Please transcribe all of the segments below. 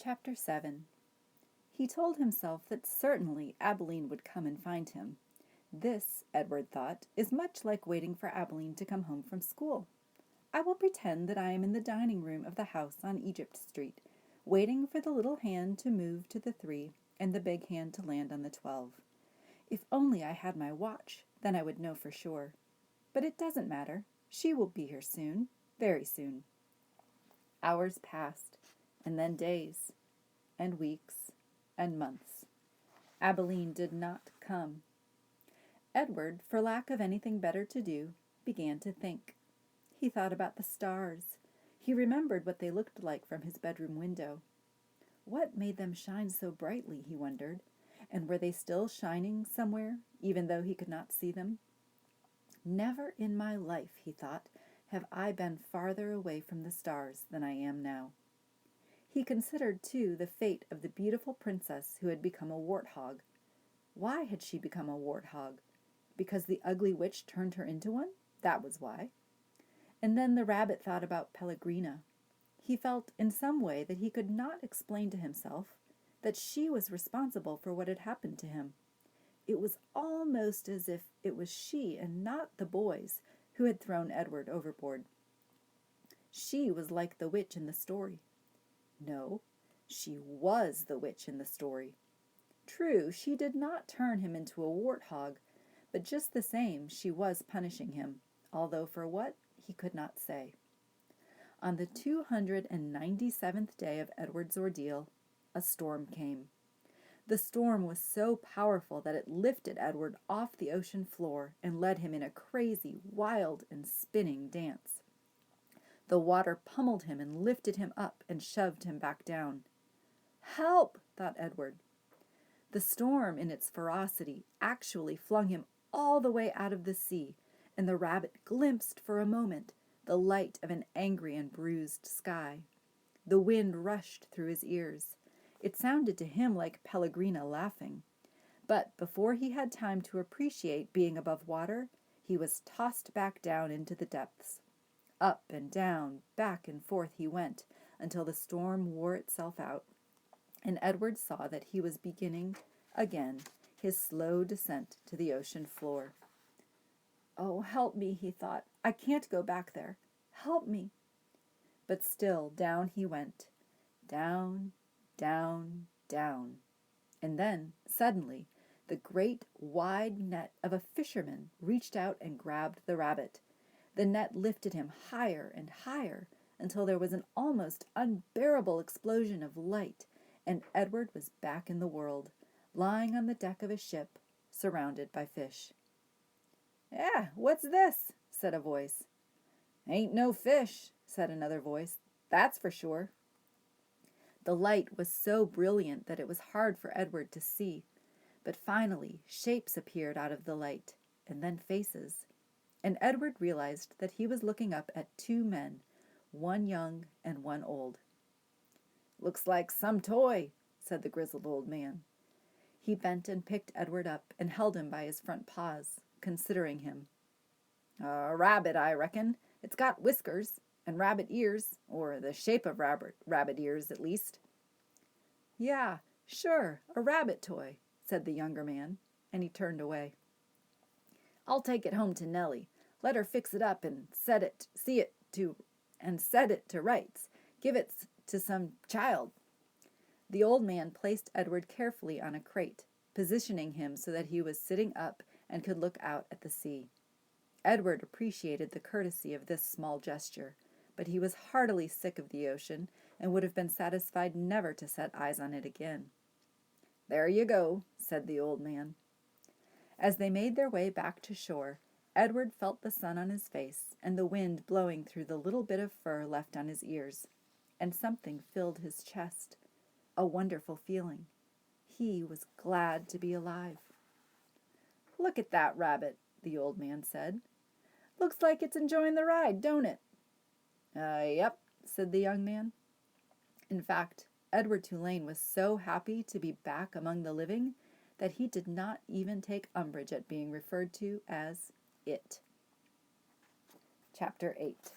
Chapter 7. He told himself that certainly Abilene would come and find him. This, Edward thought, is much like waiting for Abilene to come home from school. I will pretend that I am in the dining room of the house on Egypt Street, waiting for the little hand to move to the 3 and the big hand to land on the 12. If only I had my watch, then I would know for sure. But it doesn't matter. She will be here soon, very soon. Hours passed, and then days, and weeks, and months. Abilene did not come. Edward, for lack of anything better to do, began to think. He thought about the stars. He remembered what they looked like from his bedroom window. What made them shine so brightly, he wondered, and were they still shining somewhere, even though he could not see them? Never in my life, he thought, have I been farther away from the stars than I am now. He considered, too, the fate of the beautiful princess who had become a warthog. Why had she become a warthog? Because the ugly witch turned her into one? That was why. And then the rabbit thought about Pellegrina. He felt in some way that he could not explain to himself that she was responsible for what had happened to him. It was almost as if it was she and not the boys who had thrown Edward overboard. She was like the witch in the story. No, she was the witch in the story. True, she did not turn him into a warthog, but just the same she was punishing him, although for what, he could not say. On the 297th day of Edward's ordeal, a storm came. The storm was so powerful that it lifted Edward off the ocean floor and led him in a crazy, wild, and spinning dance. The water pummeled him and lifted him up and shoved him back down. Help, thought Edward. The storm, in its ferocity, actually flung him all the way out of the sea, and the rabbit glimpsed for a moment the light of an angry and bruised sky. The wind rushed through his ears. It sounded to him like Pellegrina laughing. But before he had time to appreciate being above water, he was tossed back down into the depths. Up and down, back and forth he went, until the storm wore itself out, and Edward saw that he was beginning again his slow descent to the ocean floor. Oh, help me, he thought. I can't go back there. Help me. But still down he went. Down, down, down. And then, suddenly, the great wide net of a fisherman reached out and grabbed the rabbit. The net lifted him higher and higher until there was an almost unbearable explosion of light, and Edward was back in the world, lying on the deck of a ship, surrounded by fish. "Yeah, what's this?" said a voice. "Ain't no fish," said another voice. "That's for sure." The light was so brilliant that it was hard for Edward to see, but finally shapes appeared out of the light, and then faces. And Edward realized that he was looking up at 2 men, one young and one old. "Looks like some toy," said the grizzled old man. He bent and picked Edward up and held him by his front paws, considering him. "A rabbit, I reckon. It's got whiskers and rabbit ears, or the shape of rabbit ears, at least." "Yeah, sure, a rabbit toy," said the younger man, and he turned away. "I'll take it home to Nellie. Let her fix it up and set it to rights. Give it to some child." The old man placed Edward carefully on a crate, positioning him so that he was sitting up and could look out at the sea. Edward appreciated the courtesy of this small gesture, but he was heartily sick of the ocean and would have been satisfied never to set eyes on it again. "There you go," said the old man. As they made their way back to shore, Edward felt the sun on his face and the wind blowing through the little bit of fur left on his ears, and something filled his chest, a wonderful feeling. He was glad to be alive. "Look at that rabbit," the old man said. "Looks like it's enjoying the ride, don't it?" Yep," said the young man. In fact, Edward Tulane was so happy to be back among the living that he did not even take umbrage at being referred to as it. Chapter 8.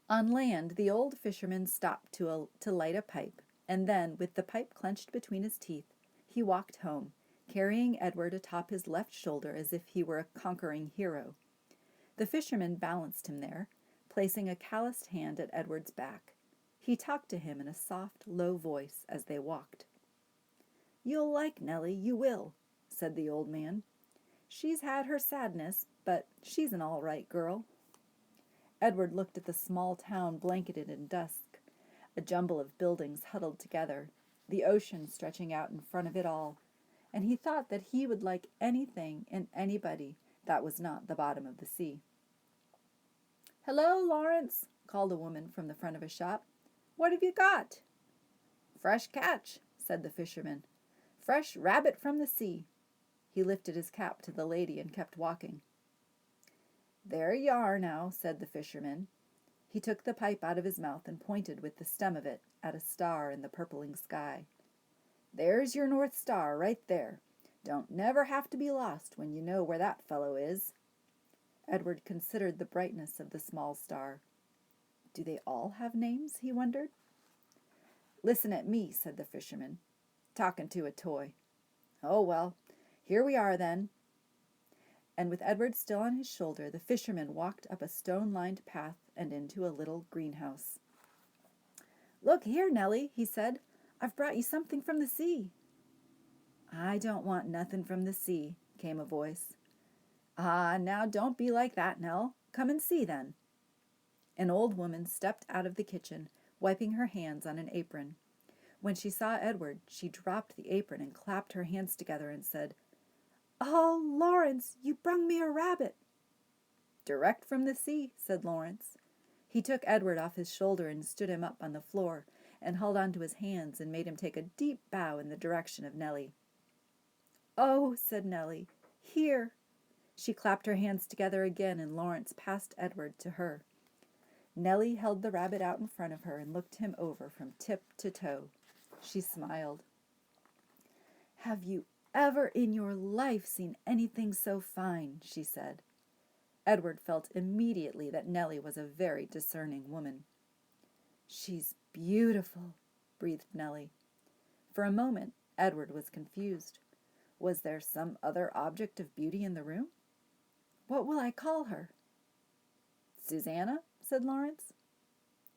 On land, the old fisherman stopped to light a pipe And then, with the pipe clenched between his teeth, he walked home, carrying Edward atop his left shoulder as if he were a conquering hero. The fisherman balanced him there, placing a calloused hand at Edward's back. He talked to him in a soft, low voice as they walked. "You'll like Nellie, you will," said the old man. "She's had her sadness, but she's an all right girl." Edward looked at the small town blanketed in dusk, a jumble of buildings huddled together, the ocean stretching out in front of it all, and he thought that he would like anything and anybody that was not the bottom of the sea. "Hello, Lawrence," called a woman from the front of a shop. "What have you got?" "Fresh catch," said the fisherman. "Fresh rabbit from the sea." He lifted his cap to the lady and kept walking. "There you are now," said the fisherman. He took the pipe out of his mouth and pointed with the stem of it at a star in the purpling sky. "There's your North Star right there. Don't never have to be lost when you know where that fellow is." Edward considered the brightness of the small star. "Do they all have names?" he wondered. "Listen at me," said the fisherman. "Talking to a toy. Oh, well, here we are then." And with Edward still on his shoulder, the fisherman walked up a stone-lined path and into a little greenhouse. "Look here, Nellie," he said. "I've brought you something from the sea." "I don't want nothing from the sea," came a voice. "Ah, now don't be like that, Nell. Come and see, then." An old woman stepped out of the kitchen, wiping her hands on an apron. When she saw Edward, she dropped the apron and clapped her hands together and said, "Oh, Lawrence, you brung me a rabbit." "Direct from the sea," said Lawrence. He took Edward off his shoulder and stood him up on the floor and held on to his hands and made him take a deep bow in the direction of Nellie. "Oh," said Nellie, "here." She clapped her hands together again and Lawrence passed Edward to her. Nellie held the rabbit out in front of her and looked him over from tip to toe. She smiled. "Have you ever in your life seen anything so fine?" she said. Edward felt immediately that Nellie was a very discerning woman. "She's beautiful," breathed Nellie. For a moment, Edward was confused. Was there some other object of beauty in the room? "What will I call her?" "Susanna," said Lawrence.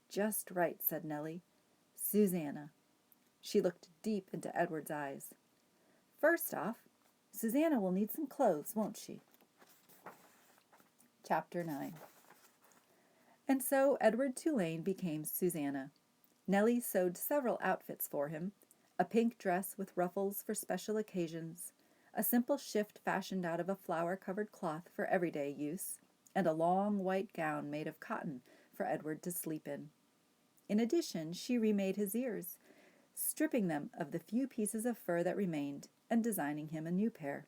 "Just right," said Nellie. "Susanna." She looked deep into Edward's eyes. "First off, Susanna will need some clothes, won't she?" Chapter 9. And so Edward Tulane became Susanna. Nellie sewed several outfits for him, a pink dress with ruffles for special occasions, a simple shift fashioned out of a flower-covered cloth for everyday use, and a long white gown made of cotton for Edward to sleep in. In addition, she remade his ears, stripping them of the few pieces of fur that remained and designing him a new pair.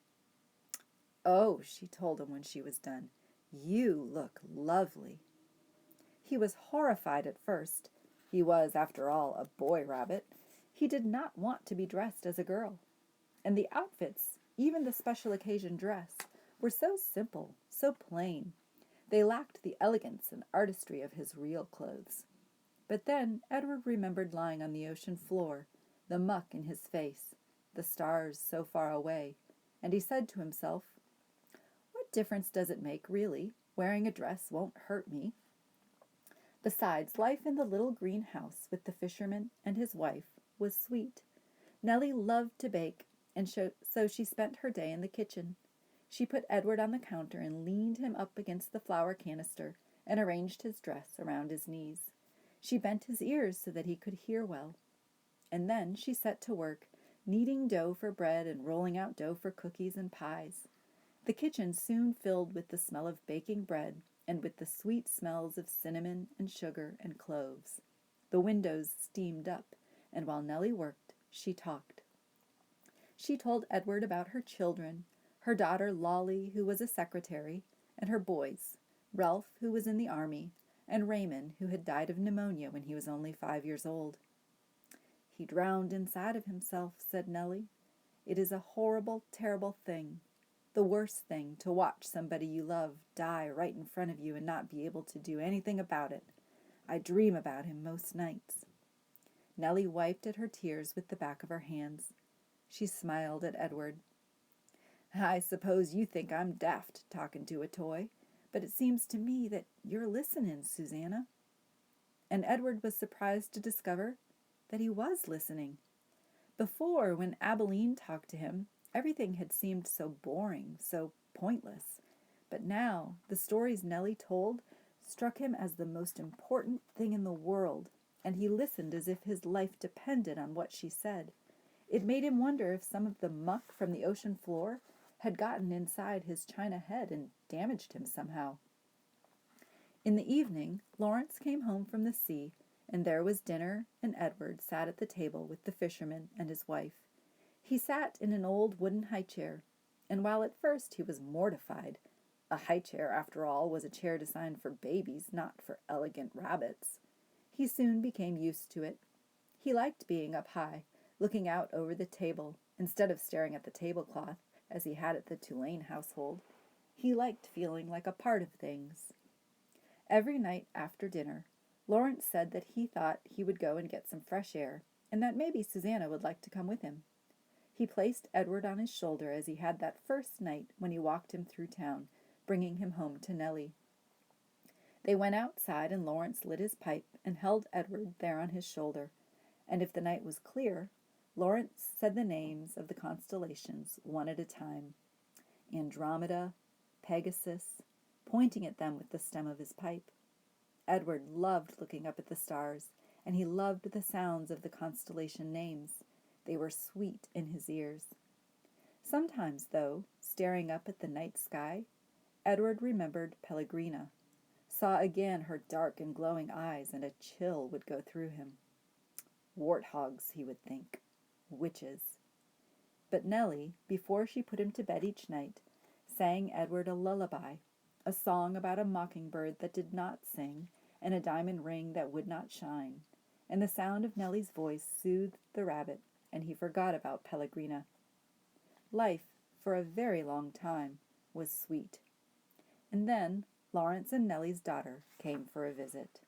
"Oh," she told him when she was done, "you look lovely." He was horrified at first. He was, after all, a boy rabbit. He did not want to be dressed as a girl. And the outfits, even the special occasion dress, were so simple, so plain. They lacked the elegance and artistry of his real clothes. But then Edward remembered lying on the ocean floor, the muck in his face, the stars so far away, and he said to himself, "What difference does it make, really? Wearing a dress won't hurt me." Besides, life in the little green house with the fisherman and his wife was sweet. Nellie loved to bake, and so she spent her day in the kitchen. She put Edward on the counter and leaned him up against the flour canister and arranged his dress around his knees. She bent his ears so that he could hear well. And then she set to work, kneading dough for bread and rolling out dough for cookies and pies. The kitchen soon filled with the smell of baking bread and with the sweet smells of cinnamon and sugar and cloves. The windows steamed up, and while Nellie worked, she talked. She told Edward about her children, her daughter Lolly, who was a secretary, and her boys, Ralph, who was in the army, and Raymond, who had died of pneumonia when he was only 5 years old. "He drowned inside of himself," said Nellie. "It is a horrible, terrible thing. The worst thing, to watch somebody you love die right in front of you and not be able to do anything about it. I dream about him most nights." Nellie wiped at her tears with the back of her hands. She smiled at Edward. I suppose you think I'm daft talking to a toy, but it seems to me that you're listening, Susanna. And Edward was surprised to discover that he was listening. Before, when Abilene talked to him, everything had seemed so boring, so pointless. But now, the stories Nellie told struck him as the most important thing in the world, and he listened as if his life depended on what she said. It made him wonder if some of the muck from the ocean floor had gotten inside his china head and damaged him somehow. In the evening, Lawrence came home from the sea, and there was dinner, and Edward sat at the table with the fisherman and his wife. He sat in an old wooden high chair, and while at first he was mortified, a high chair, after all, was a chair designed for babies, not for elegant rabbits, he soon became used to it. He liked being up high, looking out over the table, instead of staring at the tablecloth, as he had at the Tulane household. He liked feeling like a part of things. Every night after dinner, Lawrence said that he thought he would go and get some fresh air, and that maybe Susanna would like to come with him. He placed Edward on his shoulder as he had that first night when he walked him through town, bringing him home to Nellie. They went outside, and Lawrence lit his pipe and held Edward there on his shoulder, and if the night was clear, Lawrence said the names of the constellations one at a time. Andromeda, Pegasus, pointing at them with the stem of his pipe. Edward loved looking up at the stars, and he loved the sounds of the constellation names. They were sweet in his ears. Sometimes, though, staring up at the night sky, Edward remembered Pellegrina, saw again her dark and glowing eyes, and a chill would go through him. Warthogs, he would think. Witches. But Nellie, before she put him to bed each night, sang Edward a lullaby, a song about a mockingbird that did not sing, and a diamond ring that would not shine, and the sound of Nellie's voice soothed the rabbit, and he forgot about Pellegrina. Life, for a very long time, was sweet. And then Lawrence and Nellie's daughter came for a visit.